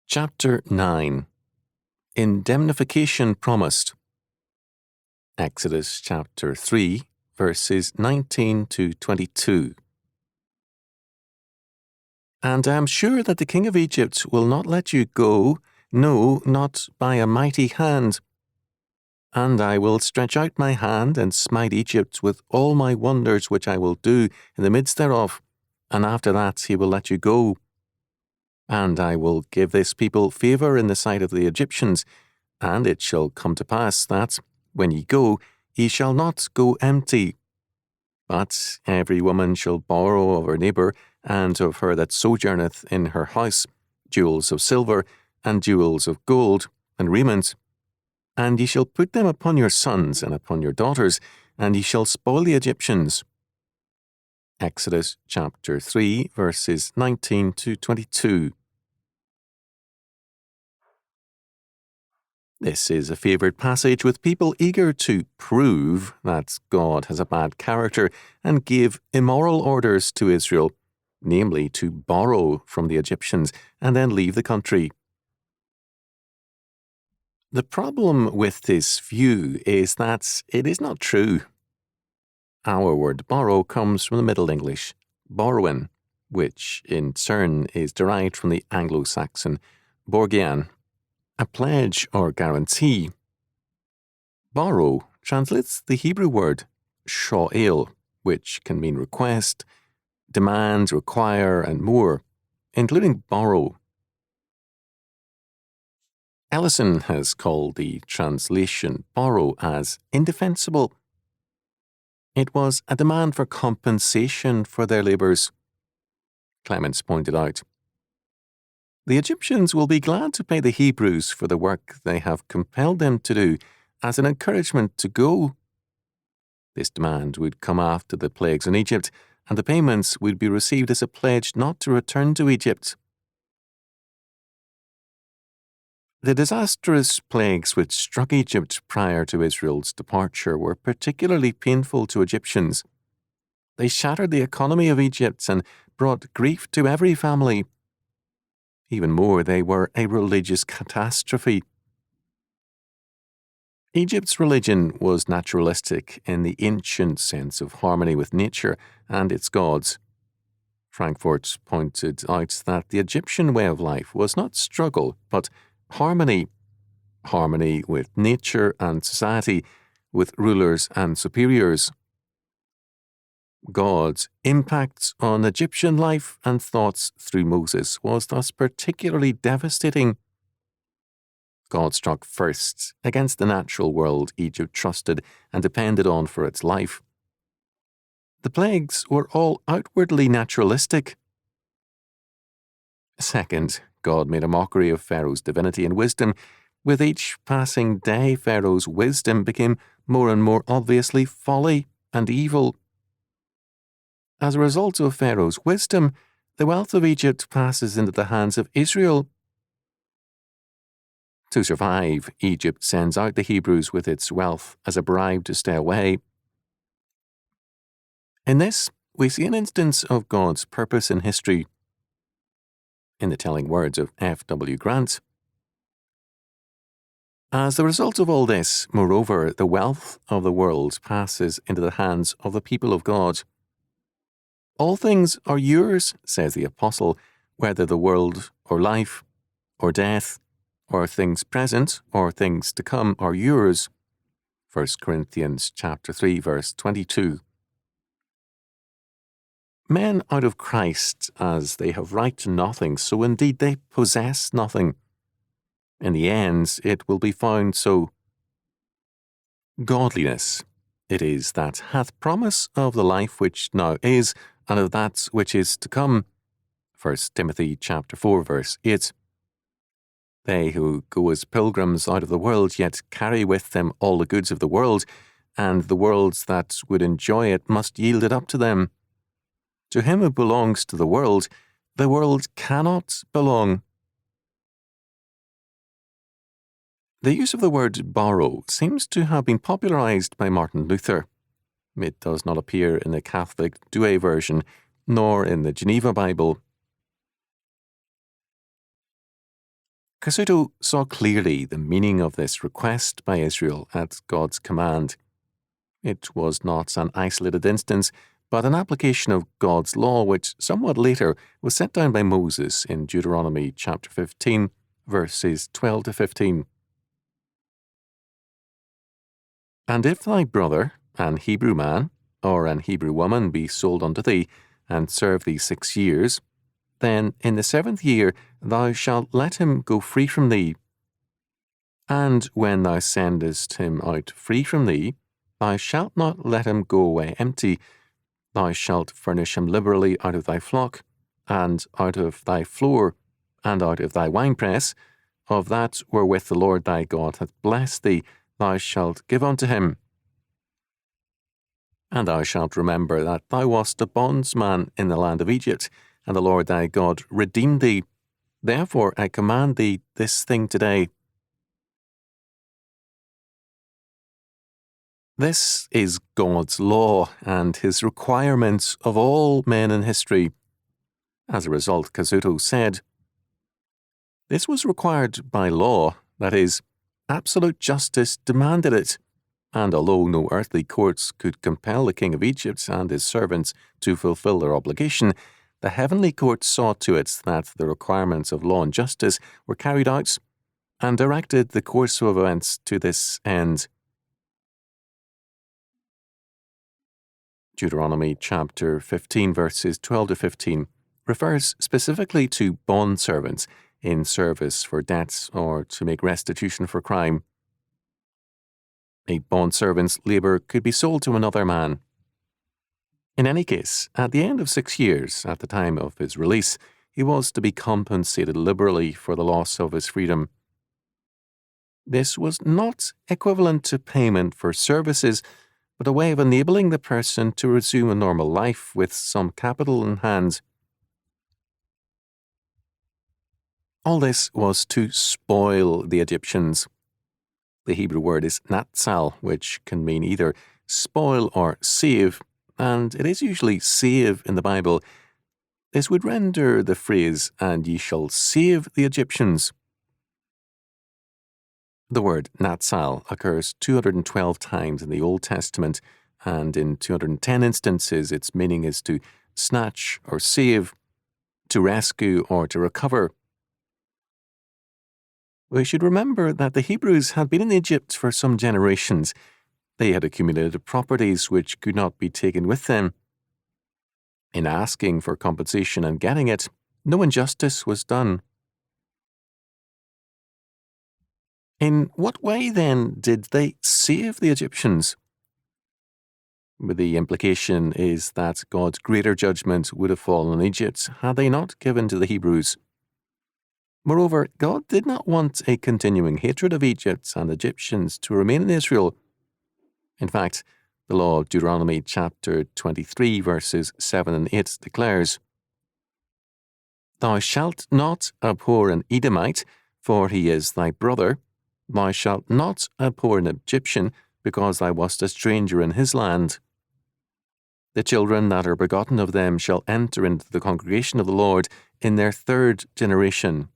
Chapter 9. Indemnification Promised. Exodus chapter 3, verses 19 to 22. And I am sure that the king of Egypt will not let you go, no, not by a mighty hand. And I will stretch out my hand and smite Egypt with all my wonders which I will do in the midst thereof, and after that he will let you go. And I will give this people favour in the sight of the Egyptians, and it shall come to pass that, when ye go, ye shall not go empty. But every woman shall borrow of her neighbour, and of her that sojourneth in her house, jewels of silver, and jewels of gold, and raiment. And ye shall put them upon your sons and upon your daughters, and ye shall spoil the Egyptians. Exodus chapter 3, verses 19 to 22. This is a favoured passage with people eager to prove that God has a bad character and give immoral orders to Israel, namely to borrow from the Egyptians and then leave the country. The problem with this view is that it is not true. Our word borrow comes from the Middle English, borrowen, which in turn is derived from the Anglo-Saxon borgean, a pledge or guarantee. Borrow translates the Hebrew word sho'el, which can mean request, demand, require, and more, including borrow. Ellison has called the translation borrow as indefensible. It was a demand for compensation for their labours. Clements pointed out, the Egyptians will be glad to pay the Hebrews for the work they have compelled them to do as an encouragement to go. This demand would come after the plagues in Egypt, and the payments would be received as a pledge not to return to Egypt. The disastrous plagues which struck Egypt prior to Israel's departure were particularly painful to Egyptians. They shattered the economy of Egypt and brought grief to every family. Even more, they were a religious catastrophe. Egypt's religion was naturalistic in the ancient sense of harmony with nature and its gods. Frankfurt pointed out that the Egyptian way of life was not struggle, but harmony with nature and society, with rulers and superiors. God's impact on Egyptian life and thoughts through Moses was thus particularly devastating. God struck first against the natural world Egypt trusted and depended on for its life. The plagues were all outwardly naturalistic. Second, God made a mockery of Pharaoh's divinity and wisdom. With each passing day, Pharaoh's wisdom became more and more obviously folly and evil. As a result of Pharaoh's wisdom, the wealth of Egypt passes into the hands of Israel. To survive, Egypt sends out the Hebrews with its wealth as a bribe to stay away. In this, we see an instance of God's purpose in history. In the telling words of F.W. Grant, as the result of all this, moreover, the wealth of the world passes into the hands of the people of God. All things are yours, says the apostle, whether the world or life or death or things present or things to come are yours. 1 Corinthians chapter 3, verse 22. Men out of Christ, as they have right to nothing, so indeed they possess nothing. In the end, it will be found so. Godliness, it is that hath promise of the life which now is, and of that which is to come. 1 Timothy chapter 4, verse 8. They who go as pilgrims out of the world, yet carry with them all the goods of the world, and the worlds that would enjoy it must yield it up to them. To him who belongs to the world cannot belong. The use of the word borrow seems to have been popularized by Martin Luther. It does not appear in the Catholic Douay version, nor in the Geneva Bible. Chalcedon saw clearly the meaning of this request by Israel at God's command. It was not an isolated instance, but an application of God's law, which somewhat later was set down by Moses in Deuteronomy chapter 15, verses 12 to 15. And if thy brother, an Hebrew man, or an Hebrew woman, be sold unto thee, and serve thee 6 years, then in the 7th year thou shalt let him go free from thee. And when thou sendest him out free from thee, thou shalt not let him go away empty. Thou shalt furnish him liberally out of thy flock, and out of thy floor, and out of thy winepress, of that wherewith the Lord thy God hath blessed thee, thou shalt give unto him. And thou shalt remember that thou wast a bondsman in the land of Egypt, and the Lord thy God redeemed thee. Therefore I command thee this thing today. This is God's law and his requirements of all men in history. As a result, Chalcedon said, this was required by law, that is, absolute justice demanded it, and although no earthly courts could compel the king of Egypt and his servants to fulfill their obligation, the heavenly court saw to it that the requirements of law and justice were carried out, and directed the course of events to this end. Deuteronomy chapter 15, verses 12 to 15, refers specifically to bondservants in service for debts or to make restitution for crime. A bondservant's labour could be sold to another man. In any case, at the end of 6 years, at the time of his release, he was to be compensated liberally for the loss of his freedom. This was not equivalent to payment for services, but a way of enabling the person to resume a normal life with some capital in hand. All this was to spoil the Egyptians. The Hebrew word is natsal, which can mean either spoil or save, and it is usually save in the Bible. This would render the phrase, and ye shall save the Egyptians. The word natsal occurs 212 times in the Old Testament, and in 210 instances its meaning is to snatch or save, to rescue or to recover. We should remember that the Hebrews had been in Egypt for some generations. They had accumulated properties which could not be taken with them. In asking for compensation and getting it, no injustice was done. In what way, then, did they save the Egyptians? The implication is that God's greater judgment would have fallen on Egypt had they not given to the Hebrews. Moreover, God did not want a continuing hatred of Egypt and Egyptians to remain in Israel. In fact, the law of Deuteronomy chapter 23 verses 7 and 8 declares, Thou shalt not abhor an Edomite, for he is thy brother. Thou shalt not abhor an Egyptian, because thou wast a stranger in his land. The children that are begotten of them shall enter into the congregation of the Lord in their 3rd generation.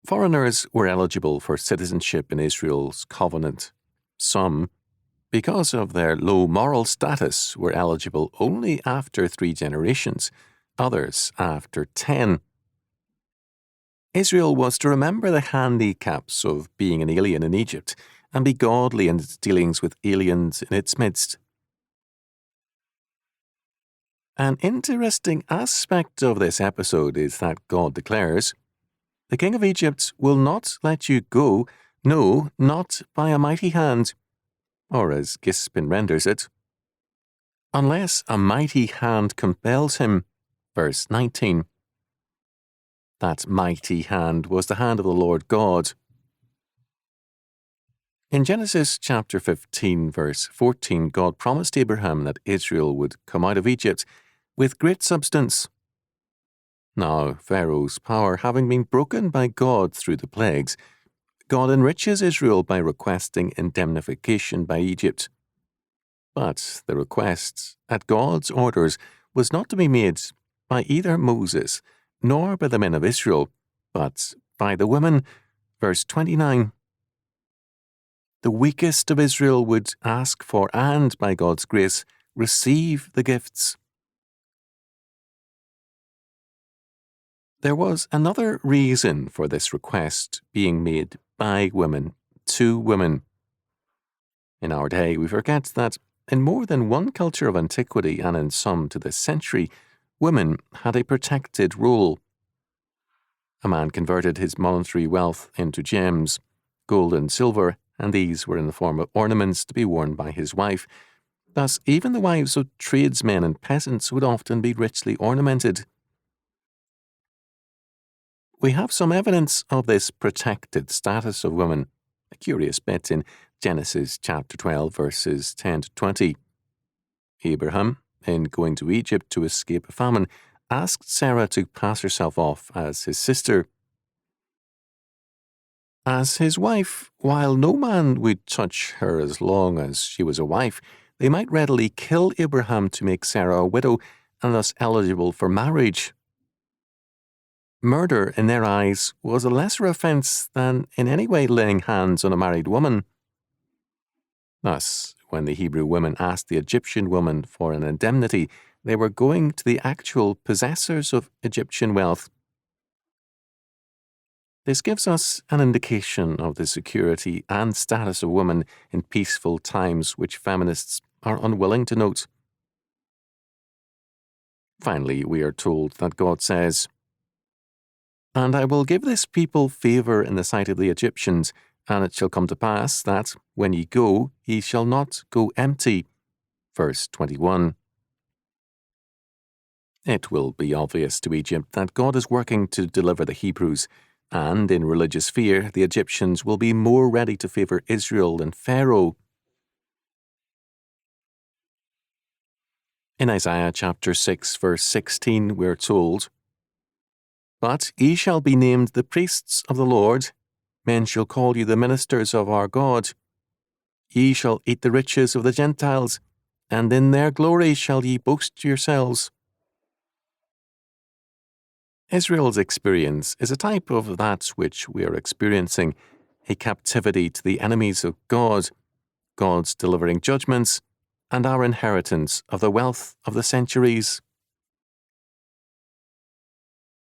Foreigners were eligible for citizenship in Israel's covenant. Some, because of their low moral status, were eligible only after 3 generations, others after 10. Israel was to remember the handicaps of being an alien in Egypt and be godly in its dealings with aliens in its midst. An interesting aspect of this episode is that God declares, The king of Egypt will not let you go, no, not by a mighty hand, or as Gispin renders it, unless a mighty hand compels him. Verse 19. That mighty hand was the hand of the Lord God. In Genesis chapter 15, verse 14, God promised Abraham that Israel would come out of Egypt with great substance. Now, Pharaoh's power having been broken by God through the plagues, God enriches Israel by requesting indemnification by Egypt. But the request, at God's orders, was not to be made by either Moses, nor by the men of Israel, but by the women. Verse 29. The weakest of Israel would ask for and, by God's grace, receive the gifts. There was another reason for this request being made by women to women. In our day, we forget that in more than one culture of antiquity and in some to this century, women had a protected role. A man converted his monetary wealth into gems, gold and silver, and these were in the form of ornaments to be worn by his wife. Thus, even the wives of tradesmen and peasants would often be richly ornamented. We have some evidence of this protected status of women, a curious bit in Genesis chapter 12, verses 10 to 20. Abraham, in going to Egypt to escape a famine, asked Sarah to pass herself off as his sister. As his wife, while no man would touch her as long as she was a wife, they might readily kill Abraham to make Sarah a widow and thus eligible for marriage. Murder, in their eyes, was a lesser offence than in any way laying hands on a married woman. Thus, when the Hebrew women asked the Egyptian woman for an indemnity, they were going to the actual possessors of Egyptian wealth. This gives us an indication of the security and status of women in peaceful times which feminists are unwilling to note. Finally, we are told that God says, "And I will give this people favour in the sight of the Egyptians, and it shall come to pass that, when ye go, ye shall not go empty." Verse 21. It will be obvious to Egypt that God is working to deliver the Hebrews, and in religious fear, the Egyptians will be more ready to favour Israel than Pharaoh. In Isaiah chapter 6, verse 16, we're told, "But ye shall be named the priests of the Lord, men shall call you the ministers of our God. Ye shall eat the riches of the Gentiles, and in their glory shall ye boast yourselves." Israel's experience is a type of that which we are experiencing, a captivity to the enemies of God, God's delivering judgments, and our inheritance of the wealth of the centuries.